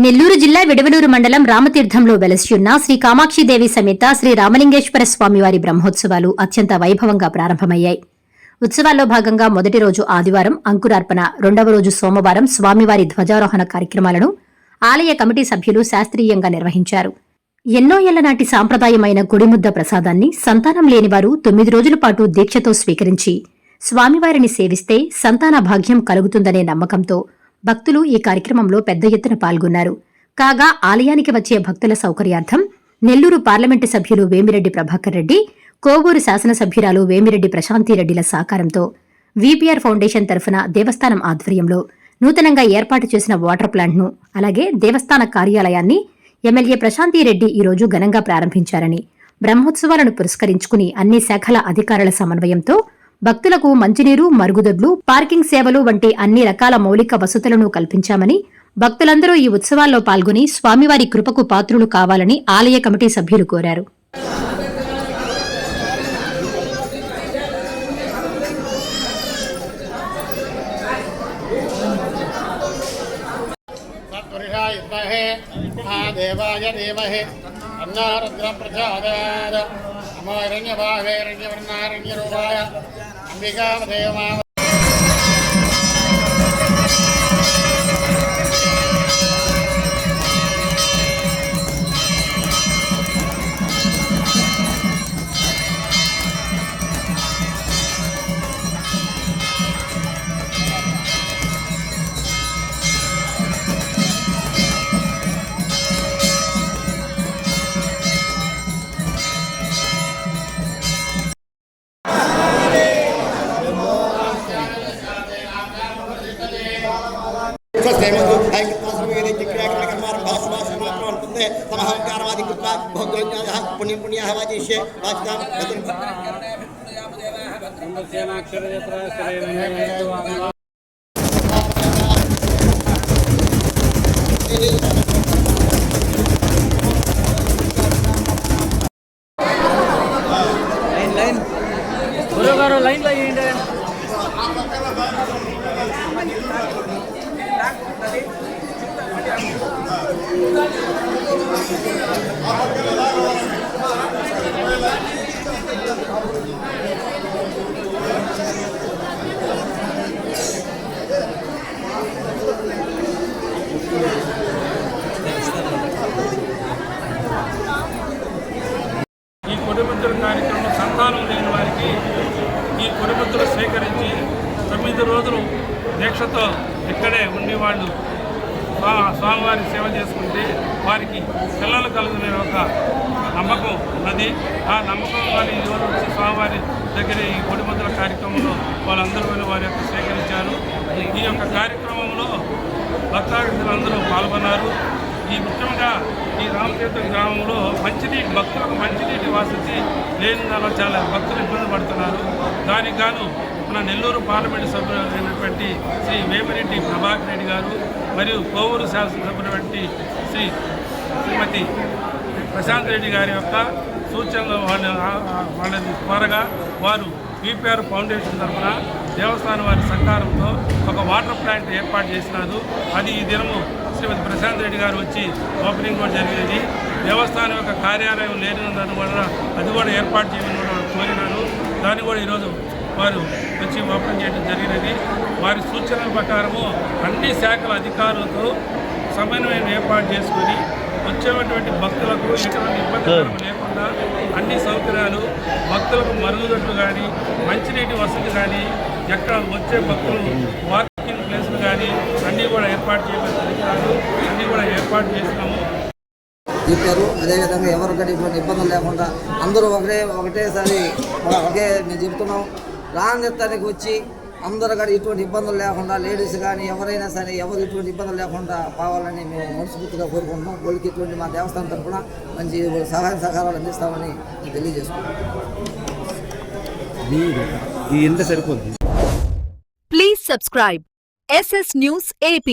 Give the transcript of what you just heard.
నెల్లూరు జిల్లా విడవలూరు మండలం రామతీర్థంలో వెలసియున్న శ్రీ కామాక్షిదేవి సమేత శ్రీ రామలింగేశ్వర స్వామివారి బ్రహ్మోత్సవాలు అత్యంత వైభవంగా ప్రారంభమయ్యాయి. ఉత్సవాల్లో భాగంగా మొదటి రోజు ఆదివారం అంకురార్పణ, రెండవ రోజు సోమవారం స్వామివారి ధ్వజారోహణ కార్యక్రమాలను ఆలయ కమిటీ సభ్యులు శాస్త్రీయంగా నిర్వహించారు. ఎన్నో ఏళ్ల నాటి సాంప్రదాయమైన గుడిముద్ద ప్రసాదాన్ని సంతానం లేనివారు 9 రోజుల పాటు దీక్షతో స్వీకరించి స్వామివారిని సేవిస్తే సంతాన భాగ్యం కలుగుతుందనే నమ్మకంతో భక్తులు ఈ కార్యక్రమంలో పెద్ద ఎత్తున పాల్గొన్నారు. కాగా ఆలయానికి వచ్చే భక్తుల సౌకర్యార్థం నెల్లూరు పార్లమెంటు సభ్యులు వేమిరెడ్డి ప్రభాకర్ రెడ్డి, కోవూరు శాసనసభ్యురాలు వేమిరెడ్డి ప్రశాంతిరెడ్డిల సహకారంతో వీపీఆర్ ఫౌండేషన్ తరఫున దేవస్థానం ఆధ్వర్యంలో నూతనంగా ఏర్పాటు చేసిన వాటర్ ప్లాంట్ను, అలాగే దేవస్థాన కార్యాలయాన్ని ఎమ్మెల్యే ప్రశాంతిరెడ్డి ఈరోజు ఘనంగా ప్రారంభించారని, బ్రహ్మోత్సవాలను పురస్కరించుకుని అన్ని శాఖల అధికారుల సమన్వయంతో భక్తులకు మంచినీరు, మరుగుదొడ్లు, పార్కింగ్ సేవలు వంటి అన్ని రకాల మౌలిక వసతులను కల్పించామని, భక్తులందరూ ఈ ఉత్సవాల్లో పాల్గొని స్వామివారి కృపకు పాత్రులు కావాలని ఆలయ కమిటీ సభ్యులు కోరారు. ఈ కొడిముద్దుల కార్యక్రమం సంతానం లేని వారికి ఈ కొడిముద్దులు స్వీకరించి 9 రోజులు దీక్షతో ఇక్కడే ఉండి వాళ్ళు స్వామివారి సేవ చేసుకుంటే వారికి పిల్లలు కలుగునే ఒక నమ్మకం ఉన్నది. ఆ నమ్మకం వాళ్ళు ఈరోజు వచ్చి స్వామివారి దగ్గర ఈ కొడిముద్దుల కార్యక్రమంలో వాళ్ళందరూ వారి యొక్క స్వీకరించారు. ఈ యొక్క కార్యక్రమంలో భక్తాదులందరూ పాల్గొన్నారు. ఈ ముఖ్యంగా ఈ రామతీర్థం గ్రామంలో భక్తులకు మంచినీటి వసతి లేనిదాలో చాలా భక్తులు ఇబ్బంది పడుతున్నారు. దానికి గాను మన నెల్లూరు పార్లమెంటు సభ్యులైనటువంటి శ్రీ వేమిరెడ్డి ప్రభాకర్ రెడ్డి గారు మరియు కోవూరు శాసనసభ్యులైనటువంటి శ్రీమతి ప్రశాంత్ రెడ్డి గారి యొక్క సూచనలు వాళ్ళ త్వరగా వారు వీపీఆర్ ఫౌండేషన్ తరఫున దేవస్థానం వారి సహకారంతో ఒక వాటర్ ప్లాంట్ ఏర్పాటు చేసినారు. అది ఈ దినము శ్రీమతి ప్రశాంత్ రెడ్డి గారు వచ్చి ఓపెనింగ్ కూడా జరిగినది. దేవస్థానం యొక్క కార్యాలయం లేని వల్ల అది కూడా ఏర్పాటు చేయమని కోరినారు. దాన్ని కూడా ఈరోజు వారు వచ్చి ఓపెన్ చేయడం జరిగినది. వారి సూచనల ప్రకారము అన్ని శాఖల అధికారులతో సమన్వయం ఏర్పాటు చేసుకొని వచ్చేటువంటి భక్తులకు ఎటువంటి ఇబ్బంది లేకుండా అన్ని సౌకర్యాలు, భక్తులకు మరుగుదొడ్లు కానీ, మంచినీటి వసతి కానీ, ఎక్కడ వచ్చే భక్తులు వాకింగ్ ప్లేస్లు కానీ అన్నీ కూడా ఏర్పాటు చేయమని తెలిపారు. అన్నీ కూడా ఏర్పాటు చేసినాము చెప్పారు. అదేవిధంగా ఎవరికైనా ఇటువంటి ఇబ్బందులు లేకుండా అందరూ ఒకటేసారి మేము చెప్తున్నాం, రామతీర్థానికి వచ్చి అందరూ కూడా ఇటువంటి ఇబ్బందులు లేకుండా, లేడీస్ కానీ ఎవరైనా సరే ఎవరు ఇటువంటి ఇబ్బందులు లేకుండా కావాలని మేము మనస్ఫూర్తిగా కోరుకుంటున్నాం. వాళ్ళకి ఇటువంటి మా దేవస్థానం తరఫున మంచి సహాయ సహకారాలు అందిస్తామని తెలియజేసుకుంటాం. Please subscribe SS News AP.